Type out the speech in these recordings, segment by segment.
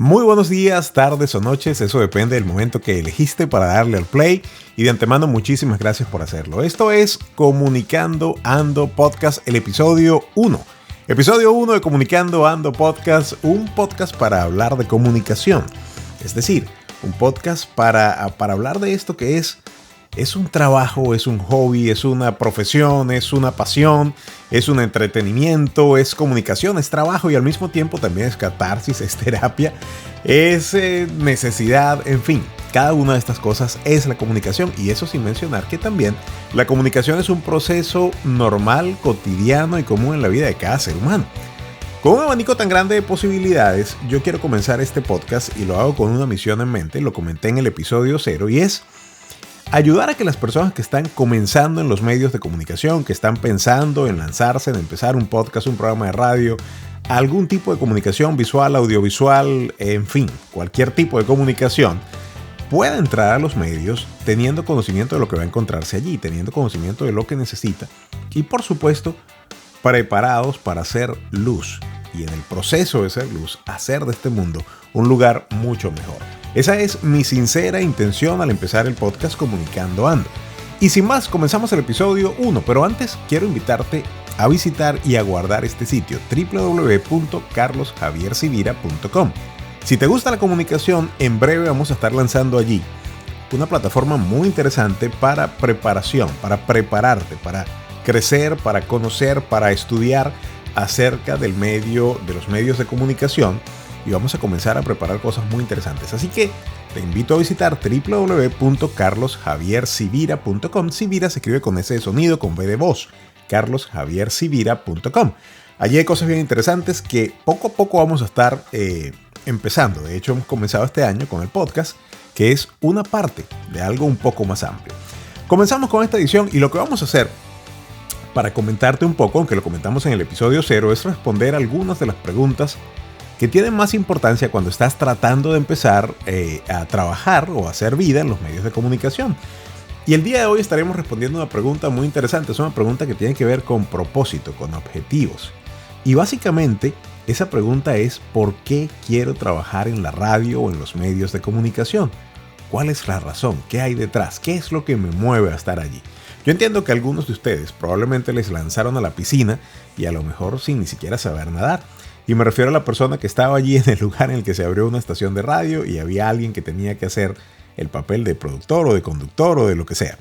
Muy buenos días, tardes o noches, eso depende del momento que elegiste para darle al play y de antemano muchísimas gracias por hacerlo. Esto es Comunicando Ando Podcast, el episodio 1. Episodio 1 de Comunicando Ando Podcast, un podcast para hablar de comunicación. Es decir, un podcast para hablar de esto que es un trabajo, es un hobby, es una profesión, es una pasión, es un entretenimiento, es comunicación, es trabajo y al mismo tiempo también es catarsis, es terapia, es necesidad, en fin. Cada una de estas cosas es la comunicación y eso sin mencionar que también la comunicación es un proceso normal, cotidiano y común en la vida de cada ser humano. Con un abanico tan grande de posibilidades, yo quiero comenzar este podcast y lo hago con una misión en mente, lo comenté en el episodio 0 y es ayudar a que las personas que están comenzando en los medios de comunicación, que están pensando en lanzarse, en empezar un podcast, un programa de radio, algún tipo de comunicación visual, audiovisual, en fin, cualquier tipo de comunicación, pueda entrar a los medios teniendo conocimiento de lo que va a encontrarse allí, teniendo conocimiento de lo que necesita y, por supuesto, preparados para hacer luz y en el proceso de ser luz, hacer de este mundo un lugar mucho mejor. Esa es mi sincera intención al empezar el podcast Comunicando Ando. Y sin más, comenzamos el episodio 1, pero antes quiero invitarte a visitar y a guardar este sitio www.carlosjaviercivira.com. Si te gusta la comunicación, en breve vamos a estar lanzando allí una plataforma muy interesante para preparación, para prepararte, para crecer, para conocer, para estudiar acerca del medio, de los medios de comunicación. Y vamos a comenzar a preparar cosas muy interesantes. Así que te invito a visitar www.carlosjaviercivira.com. Civira se escribe con ese de sonido, con V de voz. carlosjaviercivira.com. Allí hay cosas bien interesantes que poco a poco vamos a estar empezando. De hecho, hemos comenzado este año con el podcast, que es una parte de algo un poco más amplio. Comenzamos con esta edición y lo que vamos a hacer para comentarte un poco, aunque lo comentamos en el episodio 0, es responder algunas de las preguntas que tienen más importancia cuando estás tratando de empezar a trabajar o a hacer vida en los medios de comunicación. Y el día de hoy estaremos respondiendo una pregunta muy interesante. Es una pregunta que tiene que ver con propósito, con objetivos. Y básicamente esa pregunta es: ¿por qué quiero trabajar en la radio o en los medios de comunicación? ¿Cuál es la razón? ¿Qué hay detrás? ¿Qué es lo que me mueve a estar allí? Yo entiendo que algunos de ustedes probablemente les lanzaron a la piscina y a lo mejor sin ni siquiera saber nadar. Y me refiero a la persona que estaba allí en el lugar en el que se abrió una estación de radio y había alguien que tenía que hacer el papel de productor o de conductor o de lo que sea.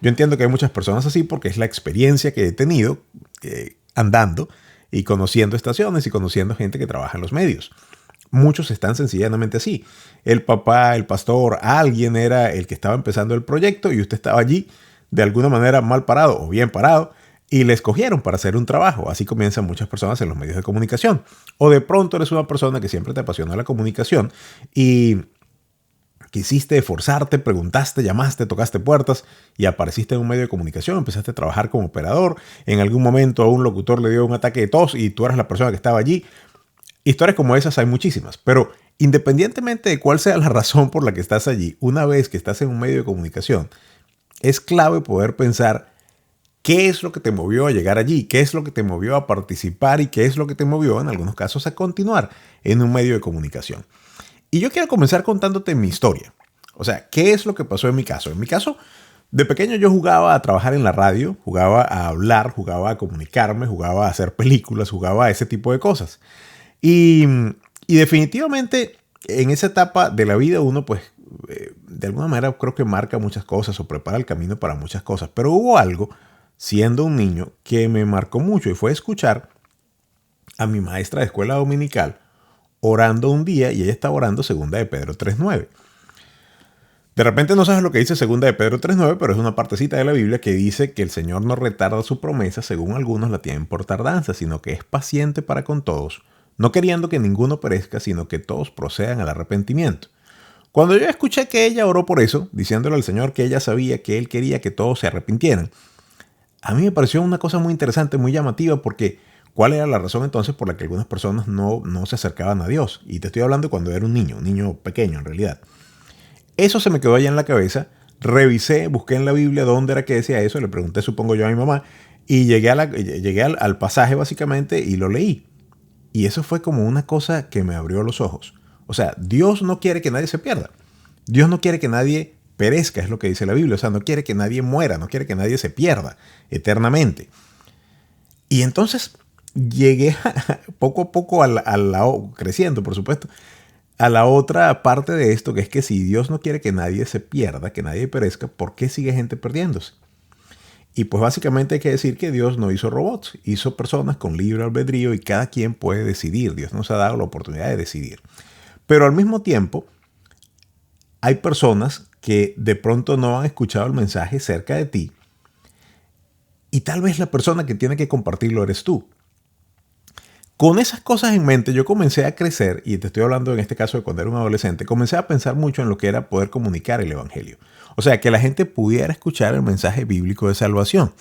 Yo entiendo que hay muchas personas así porque es la experiencia que he tenido andando y conociendo estaciones y conociendo gente que trabaja en los medios. Muchos están sencillamente así. El papá, el pastor, alguien era el que estaba empezando el proyecto y usted estaba allí de alguna manera mal parado o bien parado. Y le escogieron para hacer un trabajo. Así comienzan muchas personas en los medios de comunicación. O de pronto eres una persona que siempre te apasiona la comunicación y quisiste esforzarte, preguntaste, llamaste, tocaste puertas y apareciste en un medio de comunicación, empezaste a trabajar como operador. En algún momento a un locutor le dio un ataque de tos y tú eras la persona que estaba allí. Historias como esas hay muchísimas. Pero independientemente de cuál sea la razón por la que estás allí, una vez que estás en un medio de comunicación, es clave poder pensar ¿qué es lo que te movió a llegar allí? ¿Qué es lo que te movió a participar? ¿Y qué es lo que te movió, en algunos casos, a continuar en un medio de comunicación? Y yo quiero comenzar contándote mi historia. O sea, ¿qué es lo que pasó en mi caso? En mi caso, de pequeño yo jugaba a trabajar en la radio, jugaba a hablar, jugaba a comunicarme, jugaba a hacer películas, jugaba a ese tipo de cosas. Y definitivamente, en esa etapa de la vida uno, pues, de alguna manera creo que marca muchas cosas o prepara el camino para muchas cosas. Pero hubo algo siendo un niño que me marcó mucho y fue escuchar a mi maestra de escuela dominical orando un día y ella estaba orando segunda de Pedro 3:9. De repente no sabes lo que dice segunda de Pedro 3:9, pero es una partecita de la Biblia que dice que el Señor no retarda su promesa, según algunos la tienen por tardanza, sino que es paciente para con todos, no queriendo que ninguno perezca, sino que todos procedan al arrepentimiento. Cuando yo escuché que ella oró por eso, diciéndole al Señor que ella sabía que Él quería que todos se arrepintieran, a mí me pareció una cosa muy interesante, muy llamativa, porque ¿cuál era la razón entonces por la que algunas personas no se acercaban a Dios? Y te estoy hablando cuando era un niño pequeño en realidad. Eso se me quedó allá en la cabeza, revisé, busqué en la Biblia dónde era que decía eso, le pregunté supongo yo a mi mamá, y llegué al pasaje básicamente y lo leí. Y eso fue como una cosa que me abrió los ojos. O sea, Dios no quiere que nadie se pierda. Dios no quiere que nadie perezca, es lo que dice la Biblia. O sea, no quiere que nadie muera, no quiere que nadie se pierda eternamente. Y entonces llegué poco a poco creciendo, por supuesto, a la otra parte de esto, que es que si Dios no quiere que nadie se pierda, que nadie perezca, ¿por qué sigue gente perdiéndose? Y pues básicamente hay que decir que Dios no hizo robots, hizo personas con libre albedrío y cada quien puede decidir. Dios nos ha dado la oportunidad de decidir. Pero al mismo tiempo, hay personas que de pronto no han escuchado el mensaje cerca de ti y tal vez la persona que tiene que compartirlo eres tú. Con esas cosas en mente, yo comencé a crecer, y te estoy hablando en este caso de cuando era un adolescente, comencé a pensar mucho en lo que era poder comunicar el evangelio. O sea, que la gente pudiera escuchar el mensaje bíblico de salvación.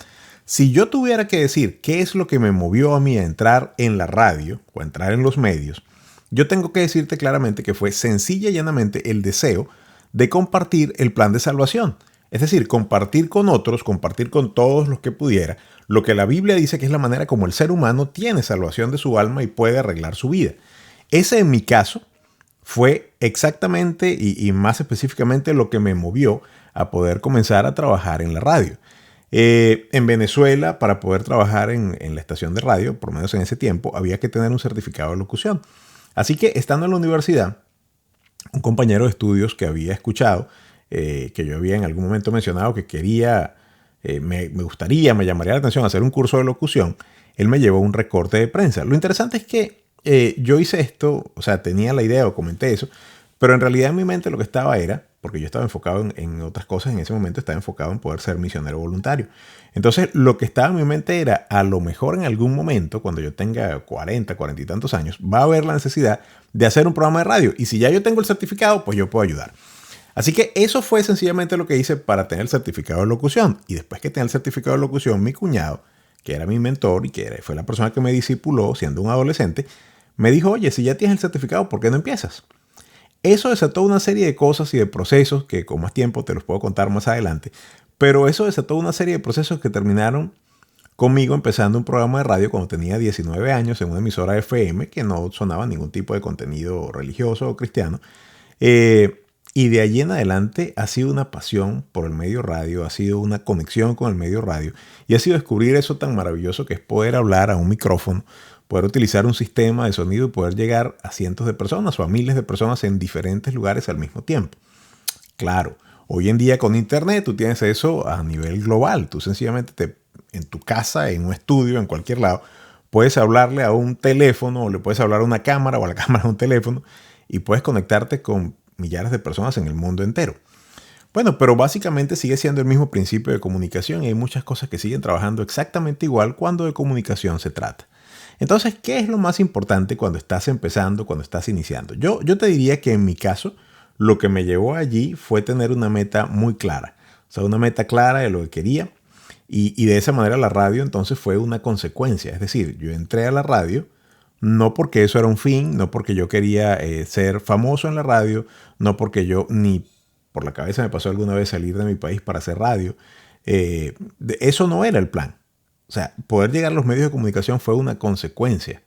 Si yo tuviera que decir qué es lo que me movió a mí a entrar en la radio o a entrar en los medios, yo tengo que decirte claramente que fue sencilla y llanamente el deseo de compartir el plan de salvación. Es decir, compartir con otros, compartir con todos los que pudiera, lo que la Biblia dice que es la manera como el ser humano tiene salvación de su alma y puede arreglar su vida. Ese en mi caso fue exactamente y más específicamente lo que me movió a poder comenzar a trabajar en la radio. En Venezuela, para poder trabajar en la estación de radio, por lo menos en ese tiempo, había que tener un certificado de locución. Así que estando en la universidad, un compañero de estudios que había escuchado, que yo había en algún momento mencionado que quería, me gustaría, me llamaría la atención hacer un curso de locución, él me llevó un recorte de prensa. Lo interesante es que yo hice esto, o sea, tenía la idea o comenté eso, pero en realidad en mi mente lo que estaba era, porque yo estaba enfocado en otras cosas en ese momento, estaba enfocado en poder ser misionero voluntario. Entonces, lo que estaba en mi mente era, a lo mejor en algún momento, cuando yo tenga 40 y tantos años, va a haber la necesidad de hacer un programa de radio. Y si ya yo tengo el certificado, pues yo puedo ayudar. Así que eso fue sencillamente lo que hice para tener el certificado de locución. Y después que tenía el certificado de locución, mi cuñado, que era mi mentor y que fue la persona que me discipuló siendo un adolescente, me dijo, oye, si ya tienes el certificado, ¿por qué no empiezas? Eso desató una serie de cosas y de procesos que con más tiempo te los puedo contar más adelante. Pero eso desató una serie de procesos que terminaron conmigo empezando un programa de radio cuando tenía 19 años en una emisora FM que no sonaba ningún tipo de contenido religioso o cristiano. Y de allí en adelante ha sido una pasión por el medio radio, ha sido una conexión con el medio radio y ha sido descubrir eso tan maravilloso que es poder hablar a un micrófono, poder utilizar un sistema de sonido y poder llegar a cientos de personas o a miles de personas en diferentes lugares al mismo tiempo. Claro, hoy en día con internet tú tienes eso a nivel global. Tú sencillamente en tu casa, en un estudio, en cualquier lado, puedes hablarle a un teléfono o le puedes hablar a una cámara o a la cámara a un teléfono y puedes conectarte con millares de personas en el mundo entero. Bueno, pero básicamente sigue siendo el mismo principio de comunicación y hay muchas cosas que siguen trabajando exactamente igual cuando de comunicación se trata. Entonces, ¿qué es lo más importante cuando estás empezando, cuando estás iniciando? Yo te diría que en mi caso, lo que me llevó allí fue tener una meta muy clara. O sea, una meta clara de lo que quería. Y de esa manera la radio entonces fue una consecuencia. Es decir, yo entré a la radio no porque eso era un fin, no porque yo quería ser famoso en la radio, no porque yo ni por la cabeza me pasó alguna vez salir de mi país para hacer radio. Eso no era el plan. O sea, poder llegar a los medios de comunicación fue una consecuencia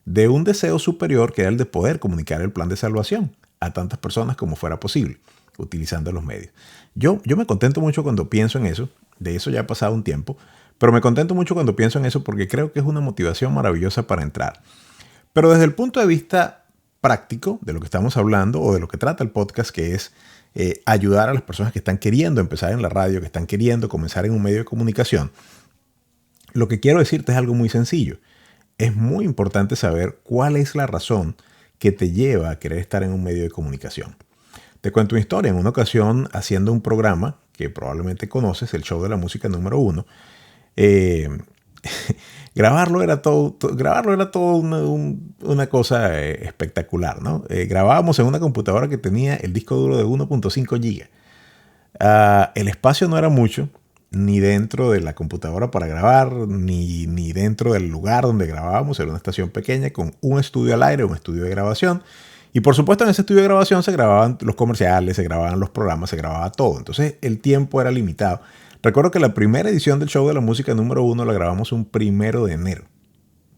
de un deseo superior que era el de poder comunicar el plan de salvación a tantas personas como fuera posible, utilizando los medios. Yo me contento mucho cuando pienso en eso, de eso ya ha pasado un tiempo, pero me contento mucho cuando pienso en eso porque creo que es una motivación maravillosa para entrar. Pero desde el punto de vista práctico de lo que estamos hablando o de lo que trata el podcast, que es ayudar a las personas que están queriendo empezar en la radio, que están queriendo comenzar en un medio de comunicación, lo que quiero decirte es algo muy sencillo. Es muy importante saber cuál es la razón que te lleva a querer estar en un medio de comunicación. Te cuento una historia. En una ocasión, haciendo un programa que probablemente conoces, el show de la música número 1, grabarlo era todo una cosa espectacular, ¿no? Grabábamos en una computadora que tenía el disco duro de 1.5 GB. El espacio no era mucho, ni dentro de la computadora para grabar, ni dentro del lugar donde grabábamos. Era una estación pequeña con un estudio al aire, un estudio de grabación. Y por supuesto en ese estudio de grabación se grababan los comerciales, se grababan los programas, se grababa todo. Entonces el tiempo era limitado. Recuerdo que la primera edición del show de la música número 1 la grabamos un 1 de enero.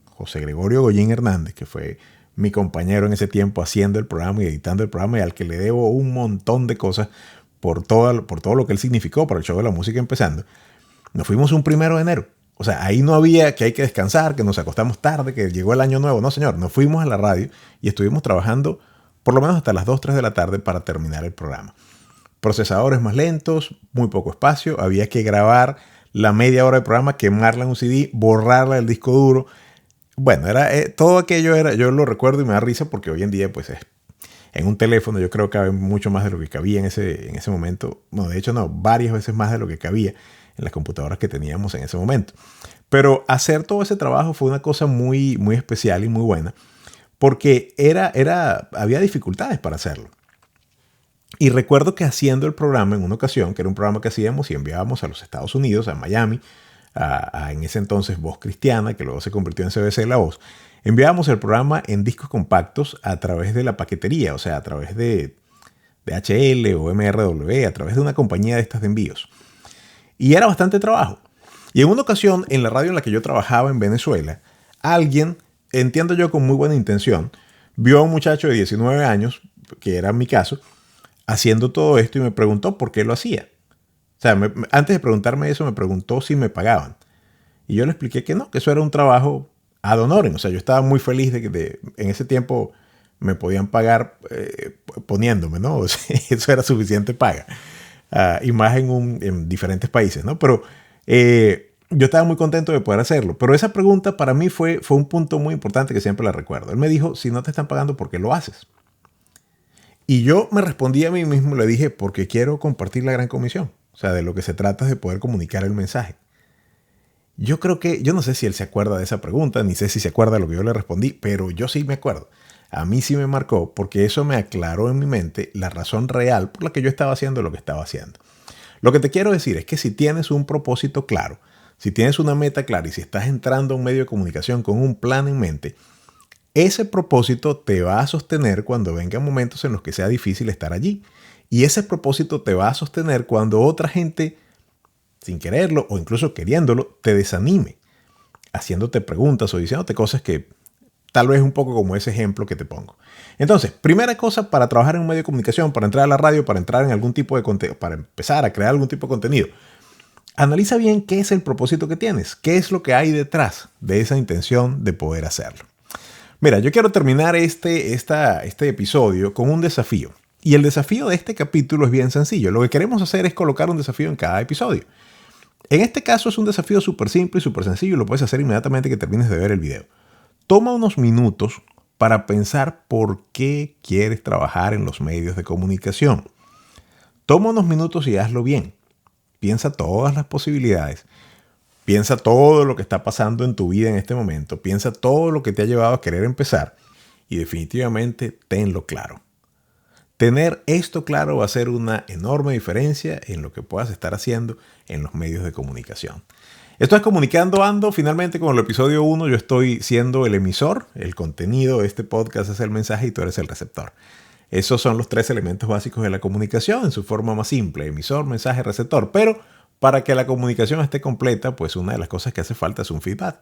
José Gregorio Goyín Hernández, que fue mi compañero en ese tiempo haciendo el programa y editando el programa, y al que le debo un montón de cosas por todo lo que él significó para el show de la música empezando. Nos fuimos un 1 de enero. O sea, ahí no había que hay que descansar, que nos acostamos tarde, que llegó el año nuevo. No, señor, nos fuimos a la radio y estuvimos trabajando por lo menos hasta las 2, 3 de la tarde para terminar el programa. Procesadores más lentos, muy poco espacio, había que grabar la media hora de programa, quemarla en un CD, borrarla del disco duro. Bueno, todo aquello yo lo recuerdo y me da risa porque hoy en día, pues, en un teléfono yo creo que cabe mucho más de lo que cabía en ese momento. No, de hecho no, varias veces más de lo que cabía en las computadoras que teníamos en ese momento. Pero hacer todo ese trabajo fue una cosa muy, muy especial y muy buena, porque había dificultades para hacerlo. Y recuerdo que haciendo el programa en una ocasión, que era un programa que hacíamos y enviábamos a los Estados Unidos, a Miami, en ese entonces Voz Cristiana, que luego se convirtió en CBC La Voz, enviábamos el programa en discos compactos a través de la paquetería, o sea, a través de DHL o MRW, a través de una compañía de estas de envíos. Y era bastante trabajo. Y en una ocasión, en la radio en la que yo trabajaba en Venezuela, alguien, entiendo yo con muy buena intención, vio a un muchacho de 19 años, que era mi caso, haciendo todo esto y me preguntó por qué lo hacía. O sea, antes de preguntarme eso, me preguntó si me pagaban. Y yo le expliqué que no, que eso era un trabajo ad honorem. O sea, yo estaba muy feliz de que en ese tiempo me podían pagar poniéndome, ¿no? O sea, eso era suficiente paga. Y más en diferentes países, ¿no? Pero yo estaba muy contento de poder hacerlo. Pero esa pregunta para mí fue un punto muy importante que siempre la recuerdo. Él me dijo, si no te están pagando, ¿por qué lo haces? Y yo me respondí a mí mismo, le dije, porque quiero compartir la gran comisión. O sea, de lo que se trata es de poder comunicar el mensaje. Yo no sé si él se acuerda de esa pregunta, ni sé si se acuerda de lo que yo le respondí, pero yo sí me acuerdo. A mí sí me marcó porque eso me aclaró en mi mente la razón real por la que yo estaba haciendo lo que estaba haciendo. Lo que te quiero decir es que si tienes un propósito claro, si tienes una meta clara y si estás entrando a un medio de comunicación con un plan en mente, ese propósito te va a sostener cuando vengan momentos en los que sea difícil estar allí. Y ese propósito te va a sostener cuando otra gente, sin quererlo o incluso queriéndolo, te desanime, haciéndote preguntas o diciéndote cosas que tal vez un poco como ese ejemplo que te pongo. Entonces, primera cosa para trabajar en un medio de comunicación, para entrar a la radio, para entrar en algún tipo de contenido, para empezar a crear algún tipo de contenido, analiza bien qué es el propósito que tienes, qué es lo que hay detrás de esa intención de poder hacerlo. Mira, yo quiero terminar este episodio con un desafío. Y el desafío de este capítulo es bien sencillo. Lo que queremos hacer es colocar un desafío en cada episodio. En este caso es un desafío súper simple y súper sencillo y lo puedes hacer inmediatamente que termines de ver el video. Toma unos minutos para pensar por qué quieres trabajar en los medios de comunicación. Toma unos minutos y hazlo bien. Piensa todas las posibilidades. Piensa todo lo que está pasando en tu vida en este momento. Piensa todo lo que te ha llevado a querer empezar y definitivamente tenlo claro. Tener esto claro va a ser una enorme diferencia en lo que puedas estar haciendo en los medios de comunicación. Esto es Comunicando Ando. Finalmente, con el episodio 1, yo estoy siendo el emisor. El contenido de este podcast es el mensaje y tú eres el receptor. Esos son los 3 elementos básicos de la comunicación en su forma más simple: emisor, mensaje, receptor. Pero para que la comunicación esté completa, pues una de las cosas que hace falta es un feedback.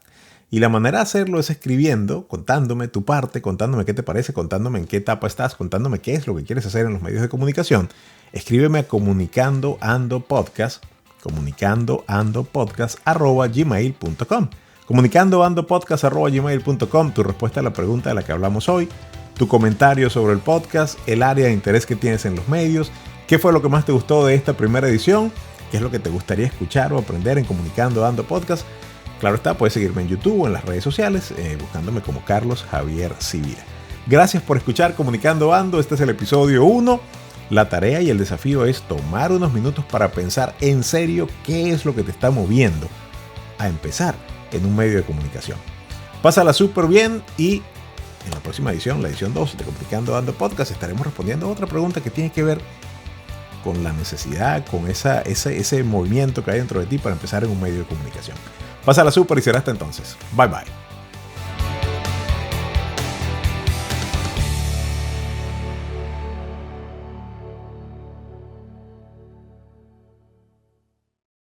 Y la manera de hacerlo es escribiendo, contándome tu parte, contándome qué te parece, contándome en qué etapa estás, contándome qué es lo que quieres hacer en los medios de comunicación. Escríbeme a comunicandoandopodcast@gmail.com. comunicandoandopodcast@gmail.com. Tu respuesta a la pregunta de la que hablamos hoy, tu comentario sobre el podcast, el área de interés que tienes en los medios, qué fue lo que más te gustó de esta primera edición, qué es lo que te gustaría escuchar o aprender en Comunicando Ando Podcast. Claro está, puedes seguirme en YouTube o en las redes sociales, buscándome como Carlos Javier Civira. Gracias por escuchar Comunicando Ando. Este es el episodio 1. La tarea y el desafío es tomar unos minutos para pensar en serio qué es lo que te está moviendo a empezar en un medio de comunicación. Pásala súper bien y en la próxima edición, la edición 2 de Comunicando Ando Podcast, estaremos respondiendo a otra pregunta que tiene que ver con la necesidad, con ese movimiento que hay dentro de ti para empezar en un medio de comunicación. Pásala súper y será hasta entonces. Bye bye.